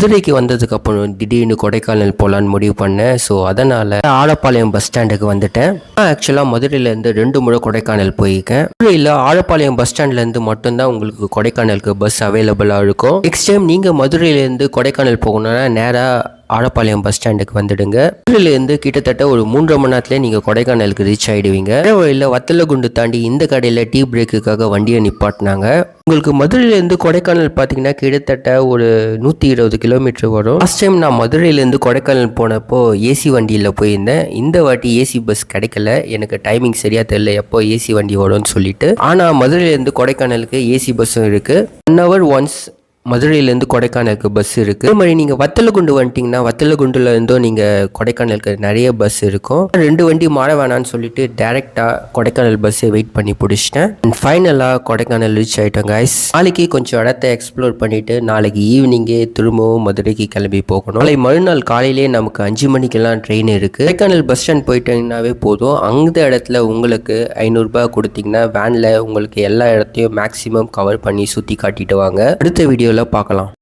மதுரைக்கு வந்ததுக்கப்புறம் திடீர்னு கொடைக்கானல் போகலான்னு முடிவு பண்ணேன். ஸோ அதனால் ஆலப்பாளையம் பஸ் ஸ்டாண்டுக்கு வந்துட்டேன். நான் ஆக்சுவலாக மதுரையிலேருந்து 2 முறை கொடைக்கானல் போயிருக்கேன். மதுரையில் ஆலப்பாளையம் பஸ் ஸ்டாண்ட்லேருந்து மட்டும்தான் உங்களுக்கு கொடைக்கானலுக்கு பஸ் அவைலபிளாக இருக்கும். நெக்ஸ்ட் டைம் நீங்கள் மதுரையிலேருந்து கொடைக்கானல் போகணுன்னா நேராக ஆலப்பாளையம் பஸ் ஸ்டாண்டுக்கு வந்துடுங்க. மதுரையிலேருந்து கிட்டத்தட்ட ஒரு 3.5 மணி நேரத்தில் நீங்கள் கொடைக்கானலுக்கு ரீச் ஆகிடுவீங்க. வழியில் வத்தலகுண்டு தாண்டி இந்த கடையில் டீ பிரேக்குக்காக வண்டியை நிப்பாட்டினாங்க. உங்களுக்கு மதுரையிலேருந்து கொடைக்கானல் பார்த்தீங்கன்னா கிட்டத்தட்ட ஒரு 120 கிலோமீட்டர் வரும். லாஸ்ட் டைம் நான் மதுரையிலேருந்து கொடைக்கானல் போனப்போ ஏசி வண்டியில் போயிருந்தேன். இந்த வாட்டி ஏசி பஸ் கிடைக்கல. எனக்கு டைமிங் சரியாக தெரியல எப்போ ஏசி வண்டி வரும்னு சொல்லிட்டு. ஆனால் மதுரையிலேருந்து கொடைக்கானலுக்கு ஏசி பஸ்ஸும் இருக்குது. 1 hour ஒன்ஸ் மதுரையிலேருந்து கொடைக்கானலுக்கு பஸ் இருக்குது. அதே மாதிரி நீங்கள் வத்தலகுண்டு வந்துட்டிங்கன்னா வத்தலகுண்டில் இருந்தும் நீங்கள் கொடைக்கானலுக்கு நிறைய பஸ் இருக்கும். 2 வண்டி மாற வேணான்னு சொல்லிட்டு டேரெக்டாக கொடைக்கானல் பஸ்ஸை வெயிட் பண்ணி பிடிச்சிட்டேன். அண்ட் ஃபைனலாக கொடைக்கானல் ரீச் ஆகிட்டோம் கைஸ். நாளைக்கு கொஞ்சம் இடத்த எக்ஸ்ப்ளோர் பண்ணிவிட்டு நாளைக்கு ஈவினிங்கே திரும்பவும் மதுரைக்கு கிளம்பி போகணும். நாளை மறுநாள் காலையிலே நமக்கு 5 மணிக்கெல்லாம் ட்ரெயின் இருக்குது. கொடைக்கானல் பஸ் ஸ்டாண்ட் போயிட்டீங்கன்னாவே போதும். அந்த இடத்துல உங்களுக்கு 500 ரூபாய் கொடுத்தீங்கன்னா வேனில் உங்களுக்கு எல்லா இடத்தையும் மேக்ஸிமம் கவர் பண்ணி சுற்றி காட்டிட்டு வாங்க. அடுத்த வீடியோவில் பார்க்கலாம்.